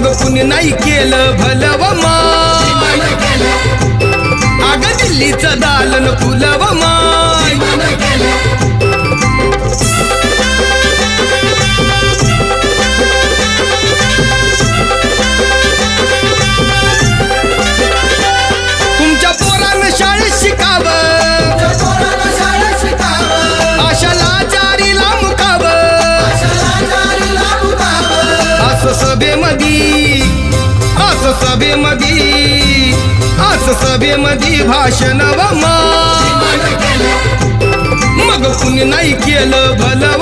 मग कुणी नाही केलं भलव माय अग दिल्लीचं दालन फुलव माय तुमच्या पोरानं शाळेत शिकावं आशाला जारीला मुकावं असं सभेमध्ये भाषण व माय मग कुणी नाही केलं भलं